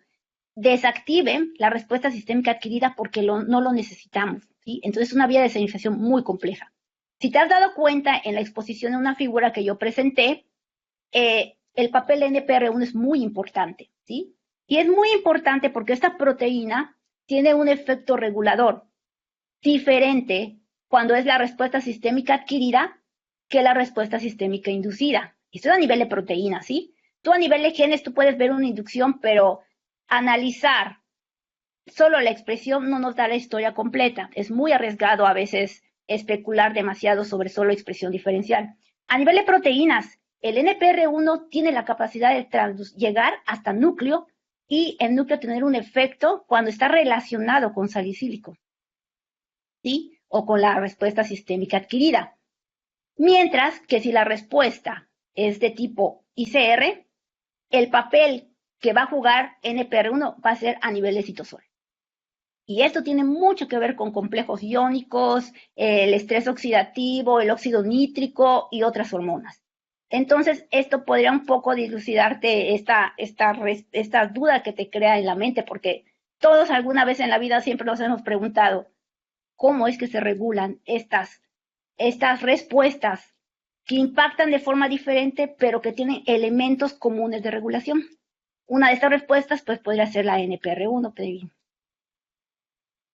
desactive la respuesta sistémica adquirida porque no lo necesitamos, ¿sí? Entonces es una vía de señalización muy compleja. Si te has dado cuenta en la exposición de una figura que yo presenté, el papel NPR1 es muy importante, ¿sí? Y es muy importante porque esta proteína tiene un efecto regulador diferente cuando es la respuesta sistémica adquirida que la respuesta sistémica inducida. Esto es a nivel de proteína, ¿sí? Tú a nivel de genes tú puedes ver una inducción, pero analizar solo la expresión no nos da la historia completa. Es muy arriesgado a veces especular demasiado sobre solo expresión diferencial. A nivel de proteínas, el NPR1 tiene la capacidad de llegar hasta núcleo y el núcleo tener un efecto cuando está relacionado con salicílico, ¿sí? O con la respuesta sistémica adquirida. Mientras que si la respuesta es de tipo ICR, el papel que va a jugar NPR1 va a ser a nivel de citosol. Y esto tiene mucho que ver con complejos iónicos, el estrés oxidativo, el óxido nítrico y otras hormonas. Entonces, esto podría un poco dilucidarte esta duda que te crea en la mente, porque todos alguna vez en la vida siempre nos hemos preguntado cómo es que se regulan estas respuestas que impactan de forma diferente, pero que tienen elementos comunes de regulación. Una de estas respuestas, pues, podría ser la NPR1, Pedro.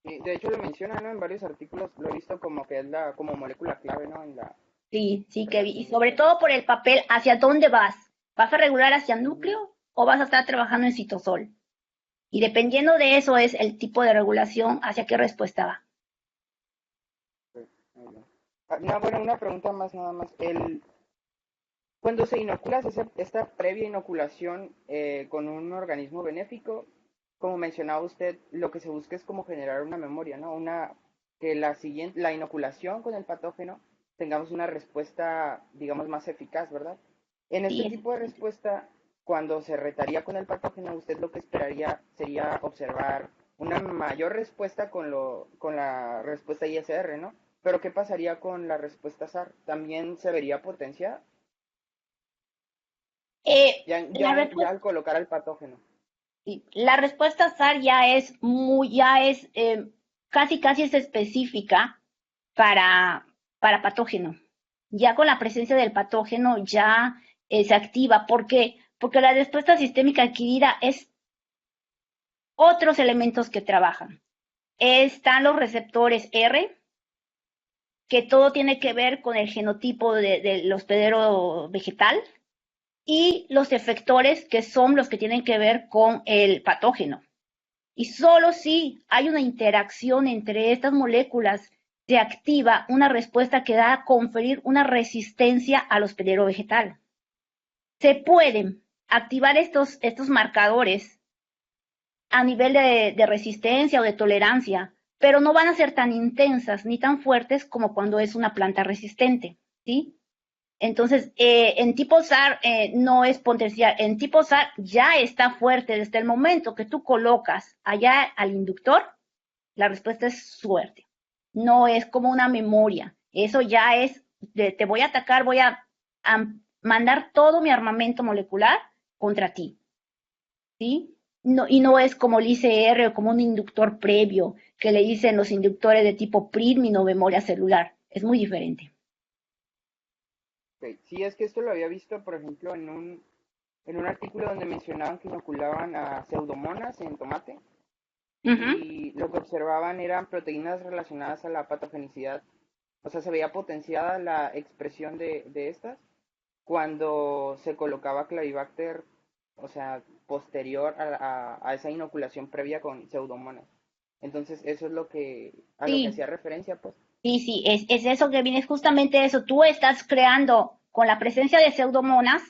De hecho lo menciona, ¿no? En varios artículos lo he visto como que es como molécula clave, ¿no? En la Sí, y relación de sobre estas. todo por el papel, ¿hacia dónde vas? ¿Vas a regular hacia núcleo o vas a estar trabajando en citosol? Y dependiendo de eso es el tipo de regulación hacia qué respuesta va. Muy bien. No, bueno, una pregunta más nada más. Cuando se inocula, esta previa inoculación con un organismo benéfico, como mencionaba usted, lo que se busca es como generar una memoria, ¿no? Que la inoculación con el patógeno tengamos una respuesta, digamos, más eficaz, ¿verdad? En Sí, este tipo de exactamente. respuesta, cuando se retaría con el patógeno, usted lo que esperaría sería observar una mayor respuesta con la respuesta ISR, ¿no? Pero ¿qué pasaría con la respuesta SAR? ¿También se vería potenciada? La Ya respuesta, al colocar el patógeno. sí, la respuesta SAR ya es casi es específica para, para patógeno. Ya con la presencia del patógeno ya se activa. ¿Por qué? Porque la respuesta sistémica adquirida es otros elementos que trabajan. Están los receptores R, que todo tiene que ver con el genotipo del hospedero vegetal, y los efectores, que son los que tienen que ver con el patógeno. Y solo si hay una interacción entre estas moléculas se activa una respuesta que da a conferir una resistencia al hospedero vegetal. Se pueden activar estos marcadores a nivel de resistencia o de tolerancia, pero no van a ser tan intensas ni tan fuertes como cuando es una planta resistente, ¿sí? Entonces, en tipo SAR no es potencial, en tipo SAR ya está fuerte desde el momento que tú colocas allá al inductor, la respuesta es suerte. No es como una memoria, eso ya es, te voy a atacar, a mandar todo mi armamento molecular contra ti, ¿sí? No, y no es como el ICR o como un inductor previo que le dicen los inductores de tipo PRISM o memoria celular. Es muy diferente. Okay. Sí, es que esto lo había visto, por ejemplo, en un artículo donde mencionaban que inoculaban a pseudomonas en tomate Uh -huh. y lo que observaban eran proteínas relacionadas a la patogenicidad. O sea, se veía potenciada la expresión de estas cuando se colocaba Clavibacter, o sea, posterior a esa inoculación previa con pseudomonas. Entonces, eso es a lo que Sí, hacía referencia, pues. sí, es eso que viene, es justamente eso. Tú estás creando con la presencia de pseudomonas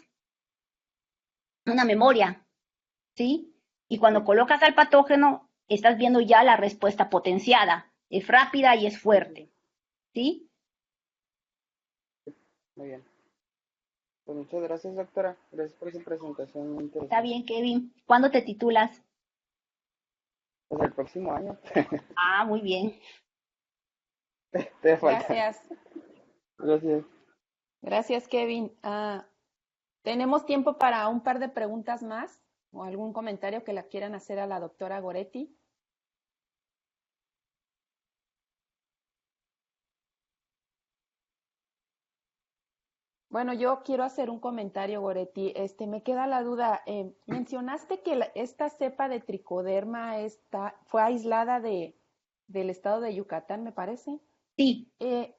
una memoria, ¿sí? Y cuando Sí, colocas al patógeno, estás viendo ya la respuesta potenciada. Es rápida y es sí, sí, fuerte, sí. ¿sí? Muy bien. Pues muchas gracias, doctora. Gracias por su presentación muy Está interesante. bien, Kevin. ¿Cuándo te titulas? Pues el próximo año. Ah, muy bien. Te falta. Gracias. Gracias. Gracias, Kevin. ¿Tenemos tiempo para un par de preguntas más o algún comentario que la quieran hacer a la doctora Goretti? Bueno, yo quiero hacer un comentario, Goretti. Me queda la duda. Mencionaste que esta cepa de tricoderma fue aislada del estado de Yucatán, me parece. Sí, Eh,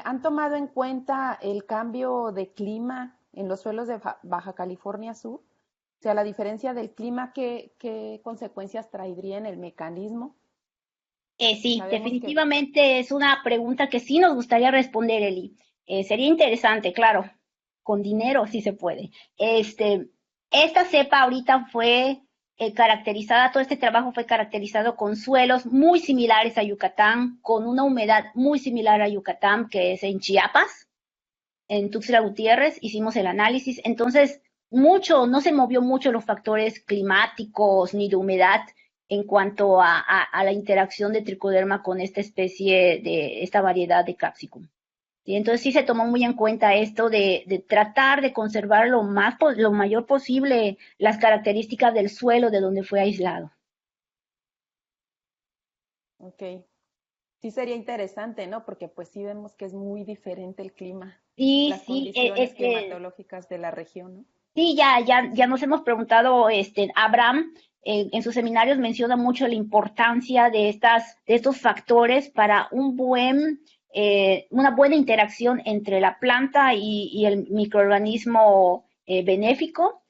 ¿Han tomado en cuenta el cambio de clima en los suelos de Baja California Sur? O sea, la diferencia del clima, ¿qué consecuencias traería en el mecanismo? sí, Sabemos que, definitivamente es una pregunta que sí nos gustaría responder, Eli. Sería interesante, claro, con dinero sí se puede. Esta cepa ahorita fue caracterizada, todo este trabajo fue caracterizado con suelos muy similares a Yucatán, con una humedad muy similar a Yucatán, que es en Chiapas, en Tuxtla Gutiérrez, hicimos el análisis. Entonces, no se movió mucho los factores climáticos ni de humedad en cuanto a la interacción de tricoderma con esta especie de esta variedad de Capsicum. ¿Sí? Entonces sí se tomó muy en cuenta esto de tratar de conservar lo mayor posible las características del suelo de donde fue aislado. ok, sí sería interesante, ¿no? Porque pues sí vemos que es muy diferente el clima, Sí, las sí, condiciones climatológicas de la región, ¿no? sí, ya nos hemos preguntado, Abraham en sus seminarios menciona mucho la importancia de estos factores para una buena interacción entre la planta y el microorganismo benéfico.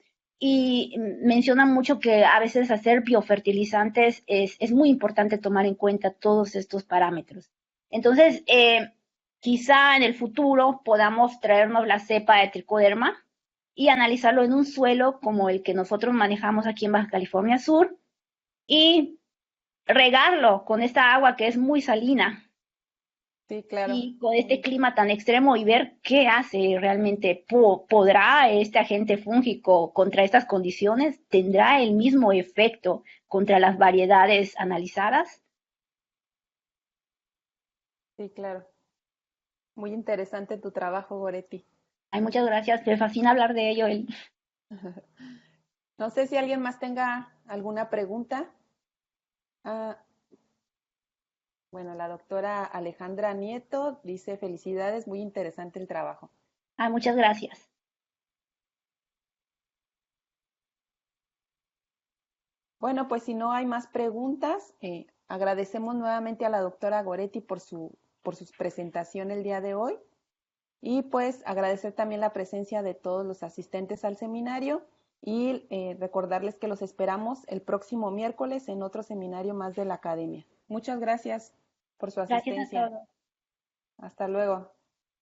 Y menciona mucho que a veces hacer biofertilizantes es muy importante tomar en cuenta todos estos parámetros. Entonces, quizá en el futuro podamos traernos la cepa de tricoderma y analizarlo en un suelo como el que nosotros manejamos aquí en Baja California Sur y regarlo con esta agua que es muy salina Sí, claro. y con este clima tan extremo y ver qué hace realmente. ¿Podrá este agente fúngico contra estas condiciones? ¿Tendrá el mismo efecto contra las variedades analizadas? Sí, claro. Muy interesante tu trabajo, Goretti. Ay, muchas gracias, me fascina hablar de ello. No sé si alguien más tenga alguna pregunta. Ah, bueno, la doctora Alejandra Nieto dice felicidades, muy interesante el trabajo. Ay, muchas gracias. Bueno, pues si no hay más preguntas, agradecemos nuevamente a la doctora Goretti por su presentación el día de hoy y pues agradecer también la presencia de todos los asistentes al seminario y recordarles que los esperamos el próximo miércoles en otro seminario más de la academia. Muchas gracias por su Gracias a asistencia. todos. Hasta luego.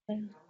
Bueno.